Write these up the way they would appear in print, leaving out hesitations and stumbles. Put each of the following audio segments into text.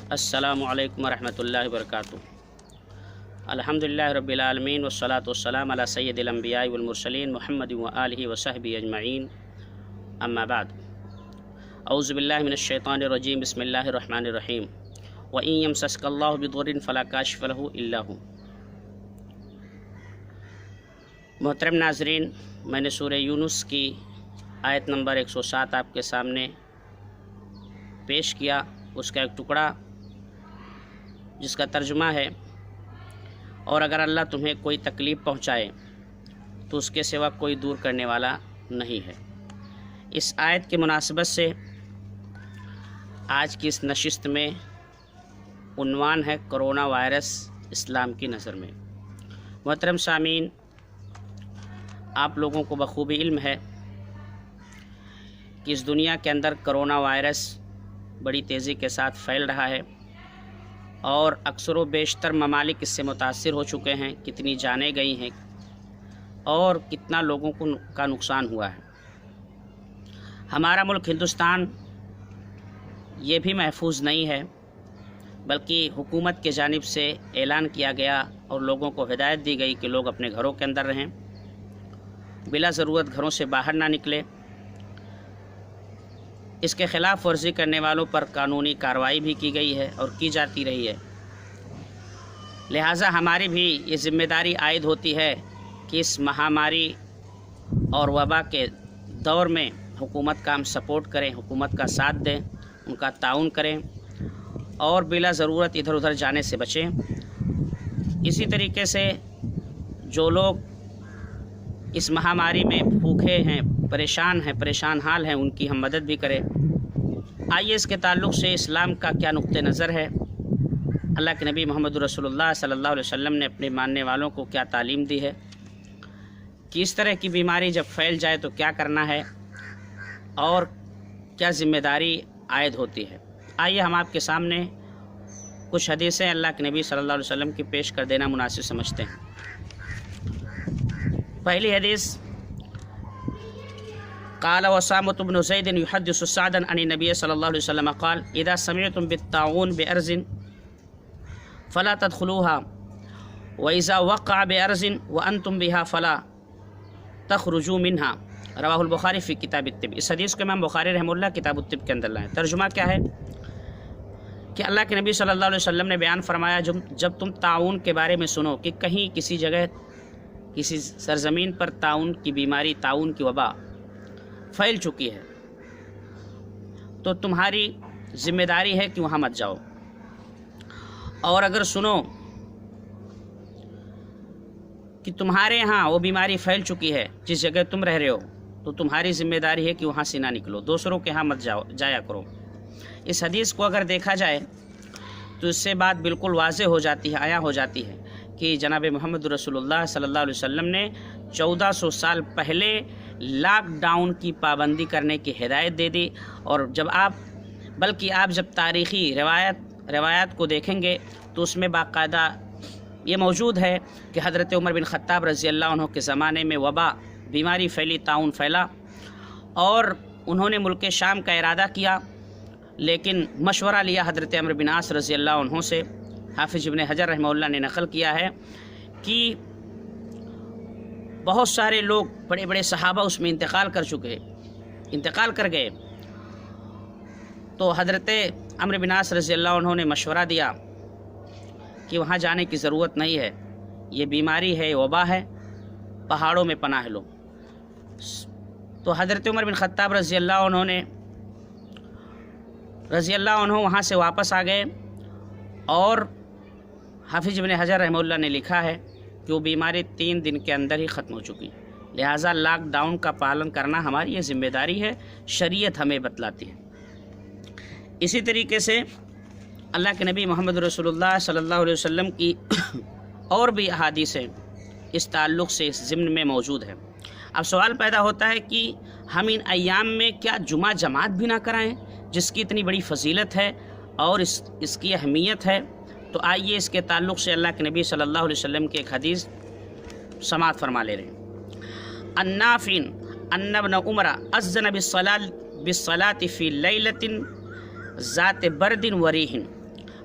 अस्सलामु अलैकुम वरहमतुल्लाहि वबरकातुहू। अल्हम्दुलिल्लाहि रब्बिल आलमीन वस्सलातु वस्सलामु अला सय्यिदिल अंबियाइ वल मुरसलीन मुहम्मदिन व आलिहि व सहबिहि अजमईन, अम्मा बाद। औज़ु बिल्लाहि मिनश शैतानिर रजीम, बिस्मिल्लाहिर रहमानिर रहीम। व इन यमसस्कल्लाहु बिदुर्रिन फला काशिफ़ लहू इल्ला हू। मोहतरम नाज़रीन, मैंने सूरह यूनुस की आयत नंबर 107 आपके सामने पेश किया। उसका एक टुकड़ा जिसका तर्जुमा है, और अगर अल्लाह तुम्हें कोई तकलीफ़ पहुँचाए तो उसके सिवा कोई दूर करने वाला नहीं है। इस आयत की मुनासबत से आज की इस नशिस्त में उन्वान है कोरोना वायरस इस्लाम की नज़र में। मोहतरम सामीन, आप लोगों को बखूबी इल्म है कि इस दुनिया के अंदर कोरोना वायरस बड़ी तेज़ी के साथ फैल रहा है और अक्सर व बेशतर ममालिक इससे मुतासिर हो चुके हैं। कितनी जानें गई हैं और कितना लोगों का नुकसान हुआ है। हमारा मुल्क हिंदुस्तान ये भी महफूज नहीं है, बल्कि हुकूमत के जानिब से ऐलान किया गया और लोगों को हिदायत दी गई कि लोग अपने घरों के अंदर रहें, बिला ज़रूरत घरों से बाहर ना निकले। इसके ख़िलाफ़ वर्जी करने वालों पर कानूनी कार्रवाई भी की गई है और की जाती रही है। लिहाजा हमारी भी ये ज़िम्मेदारी आयद होती है कि इस महामारी और वबा के दौर में हुकूमत का हम सपोर्ट करें, हुकूमत का साथ दें, उनका ताउन करें और बिला ज़रूरत इधर उधर जाने से बचें। इसी तरीके से जो लोग इस महामारी में भूखे हैं, परेशान हाल हैं, उनकी हम मदद भी करें। आइए इसके ताल्लुक़ से इस्लाम का क्या नुक्ते नज़र है, अल्लाह के नबी मोहम्मद रसूलुल्लाह सल्लल्लाहु अलैहि वसल्लम ने अपने मानने वालों को क्या तालीम दी है कि इस तरह की बीमारी जब फैल जाए तो क्या करना है और क्या ज़िम्मेदारी आयद होती है। आइए हम आपके सामने कुछ हदीसें अल्लाह के नबी सल्लल्लाहु अलैहि वसल्लम की पेश कर देना मुनासिब समझते हैं। पहली हदीस, क़ाल वसामत बिन ज़ैद युहद्दिसु सअदन अन नबी सल्लल्लाहु अलैहि वसल्लम क़ाल इज़ा समिअतुम बित्ताऊन बिअर्ज़िन फ़ला तदख़ुलूहा व इज़ा वक़अ बिअर्ज़िन व अंतुम बिहा फ़ला तख़रुजू मिन्हा। रवाहुल बुखारी फ़ी किताब तिब। इस हदीस को इमाम बुखारी रहमतुल्लाह किताब तिब के अंदर लाए। तर्जुमा क्या है कि अल्लाह के नबी सल्लल्लाहु अलैहि वसल्लम ने बयान फरमाया, जब तुम ताउन के बारे में सुनो कि कहीं किसी जगह किसी सरज़मीन पर ताउन की बीमारी, ताउन की वबा फैल चुकी है, तो तुम्हारी ज़िम्मेदारी है कि वहाँ मत जाओ। और अगर सुनो कि तुम्हारे यहाँ वो बीमारी फैल चुकी है जिस जगह तुम रह रहे हो, तो तुम्हारी ज़िम्मेदारी है कि वहाँ से ना निकलो, दूसरों के यहाँ मत जाया करो। इस हदीस को अगर देखा जाए तो इससे बात बिल्कुल वाज़ेह हो जाती है, आया हो जाती है कि जनाब मोहम्मद रसूलुल्लाह सल्लल्लाहु अलैहि वसल्लम ने 1400 साल पहले लॉकडाउन की पाबंदी करने की हिदायत दे दी। और बल्कि आप जब तारीख़ी रवायात को देखेंगे तो उसमें बाकायदा ये मौजूद है कि हज़रत उमर बिन ख़त्ताब रज़ी अल्लाह अन्हु के ज़माने में वबा बीमारी फैली, ताउन फैला और उन्होंने मुल्क शाम का इरादा किया, लेकिन मशवरा लिया हज़रत अमर बिन आस रज़ी अल्लाह अन्हु से। हाफिज़ इब्न हजर रहमतुल्लाह ने नक़ल किया है कि बहुत सारे लोग, बड़े बड़े सहाबा उसमें इंतकाल कर गए। तो हज़रत अमर बिन आस रज़ी अल्लाह अन्हु ने मशवरा दिया कि वहाँ जाने की ज़रूरत नहीं है, ये बीमारी है, वबा है, पहाड़ों में पनाह लो। तो हज़रत उमर बिन ख़त्ताब रज़ी अल्लाह अन्हु वहाँ से वापस आ गए और हाफिज़ इब्न हजर रहमतुल्लाह ने लिखा है कि वो बीमारी 3 दिन के अंदर ही ख़त्म हो चुकी। लिहाजा लॉकडाउन का पालन करना हमारी ये ज़िम्मेदारी है, शरीयत हमें बतलाती है। इसी तरीके से अल्लाह के नबी मोहम्मद रसूलुल्लाह सल्लल्लाहु अलैहि वसल्लम की और भी अहादीसें इस ताल्लुक़ से इस ज़िम्न में मौजूद है। अब सवाल पैदा होता है कि हम इन अय्याम में क्या जुमा जमात भी ना कराएं, जिसकी इतनी बड़ी फजीलत है और इसकी अहमियत है। तो आइए इसके ताल्लुक़ से अल्लाह के नबी सल्लल्लाहु अलैहि वसल्लम की एक हदीस समाअत फरमा ले रहे हैं। अन्नाफ़िन अन्न इब्न उमर अज़्ज़न बिस्सलाति फ़ी लैलतिन ज़ात बर्दिन वरीहिन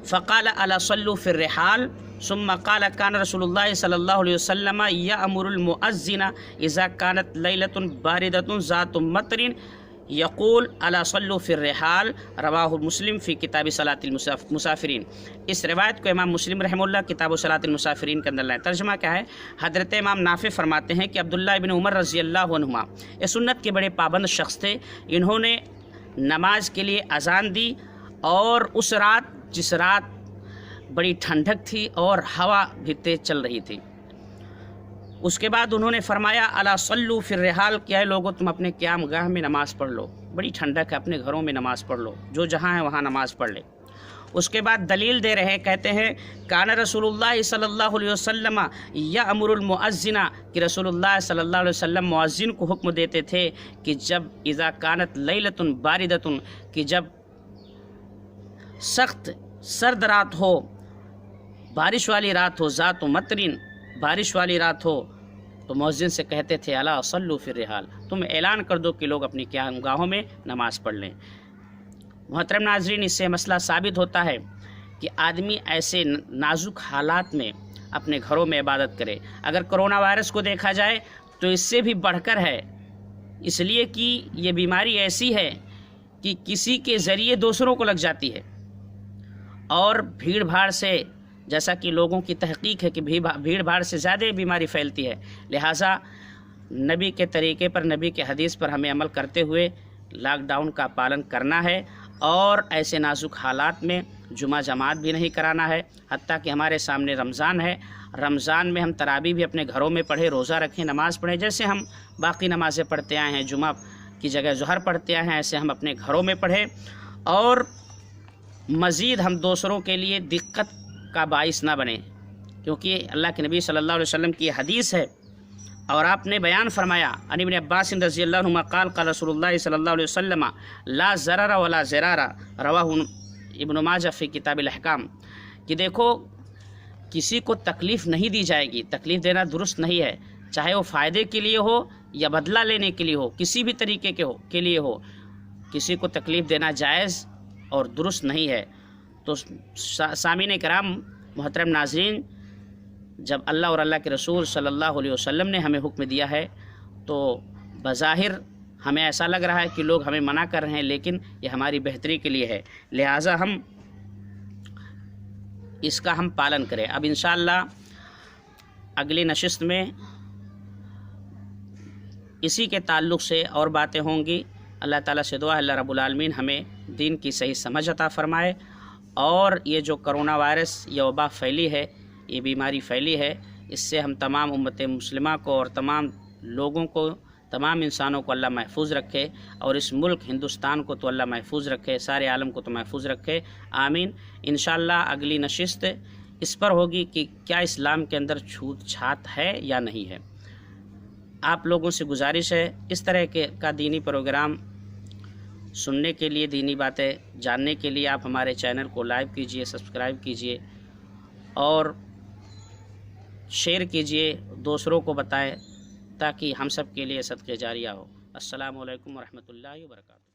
फ़क़ाल अला सल्लू फ़िर रिहाल सुम्मा क़ाल कान रसूलुल्लाह सल्लल्लाहु अलैहि वसल्लम यअमुरुल मुअज़्ज़िना इज़ा कानत लैलतुन बारिदतुन ज़ातु मतरिन यक़ूल अला सल्लू फ़िर रिहाल रवाहु मुस्लिम फ़ी किताब सलातिल मुसाफ़िरीन। इस रिवायत को इमाम मुस्लिम रहमहुल्लाह किताब सलातिल मुसाफ़िरीन के अंदर लाए। तर्जुमा क्या है? हज़रत इमाम नाफ़े फरमाते हैं कि अब्दुल्लाह इब्न उमर रज़ी अल्लाहु अन्हुमा ये सुन्नत के बड़े पाबंद शख्स थे। इन्होंने नमाज के लिए अज़ान दी और उस रात जिस रात बड़ी ठंडक थी और हवा भी तेज़ चल रही थी, उसके बाद उन्होंने फरमाया अला सल्लू फ़िर रिहाल, क्या है लोगों तुम अपने क़याम गाह में नमाज़ पढ़ लो, बड़ी ठंडक है, अपने घरों में नमाज़ पढ़ लो, जो जहाँ है वहाँ नमाज़ पढ़ ले। उसके बाद दलील दे रहे, कहते हैं कान रसूलुल्लाह सल्लल्लाहु अलैहि वसल्लम यअमुरुल मुअज़्ज़िना, कि रसूलुल्लाह सल्लल्लाहु अलैहि वसल्लम मुअज़्ज़िन को हुक्म देते थे कि जब इज़ा कानत लैलतुन बारिदतुन, कि जब सख्त सर्द रात हो, बारिश वाली रात हो, ज़ातु मतरिन, बारिश वाली रात हो, तो मुअज़्ज़िन से कहते थे अला सल्लू फ़िर रिहाल, तुम ऐलान कर दो कि लोग अपनी क़यामगाहों में नमाज़ पढ़ लें। मोहतरम नाज़रीन, इससे मसला साबित होता है कि आदमी ऐसे नाजुक हालात में अपने घरों में इबादत करे। अगर कोरोना वायरस को देखा जाए तो इससे भी बढ़कर है, इसलिए कि ये बीमारी ऐसी है कि किसी के ज़रिए दूसरों को लग जाती है और भीड़ भाड़ से, जैसा कि लोगों की तहकीक है कि भीड़ भाड़ से ज़्यादा बीमारी फैलती है। लिहाजा नबी के तरीक़े पर, नबी के हदीस पर हमें अमल करते हुए लॉकडाउन का पालन करना है और ऐसे नाजुक हालात में जुमा जमात भी नहीं कराना है। हत्ता कि हमारे सामने रमज़ान है, रमज़ान में हम तरावी भी अपने घरों में पढ़े, रोज़ा रखें, नमाज़ पढ़ें, जैसे हम बाकी नमाज़ें पढ़ते आए हैं, जुमा की जगह ज़ोहर पढ़ते आए हैं, ऐसे हम अपने घरों में पढ़ें और मज़ीद हम दूसरों के लिए दिक्कत का बाइस ना बने, क्योंकि अल्लाह के नबी सल्लल्लाहु अलैहि वसल्लम की हदीस है और आपने बयान फरमाया अन इब्न अब्बास रज़ियल्लाहु अन्हुमा क़ाल क़ाल रसूलुल्लाह सल्लल्लाहु अलैहि वसल्लम ला ज़ररा वला ज़रारा रवाहु इब्न माजा फ़ी किताबिल अहकाम, कि देखो किसी को तकलीफ़ नहीं दी जाएगी, तकलीफ़ देना दुरुस्त नहीं है, चाहे वो फ़ायदे के लिए हो या बदला लेने के लिए हो, किसी भी तरीके के लिए हो, किसी को तकलीफ़ देना जायज़ और दुरुस्त नहीं है। तो सामीन कराम, मोहतरम नाज़रीन, जब अल्लाह और अल्लाह के रसूल सल्लल्लाहु अलैहि वसल्लम ने हमें हुक्म दिया है तो बज़ाहिर हमें ऐसा लग रहा है कि लोग हमें मना कर रहे हैं, लेकिन ये हमारी बेहतरी के लिए है, लिहाजा हम इसका हम पालन करें। अब इंशाअल्लाह अगली नशिस्त में इसी के ताल्लुक़ से और बातें होंगी। अल्लाह ताला से दुआ है अल्लाह रब्बुल आलमीन हमें दीन की सही समझ अता फ़रमाए और ये जो कोरोना वायरस या वबा फैली है, ये बीमारी फैली है, इससे हम तमाम उम्मत मुस्लिमा को और तमाम लोगों को, तमाम इंसानों को अल्लाह महफूज रखे और इस मुल्क हिंदुस्तान को तो अल्लाह महफूज रखे, सारे आलम को तो महफूज रखे, आमीन। इंशाअल्लाह अगली नशिस्त इस पर होगी कि क्या इस्लाम के अंदर छूत छात है या नहीं है। आप लोगों से गुजारिश है, इस तरह का दीनी प्रोग्राम सुनने के लिए, दीनी बातें जानने के लिए आप हमारे चैनल को लाइक कीजिए, सब्सक्राइब कीजिए और शेयर कीजिए, दूसरों को बताएं ताकि हम सब के लिए सदक़े जारिया हो। अस्सलामु अलैकुम व रहमतुल्लाहि व बरकातुहू।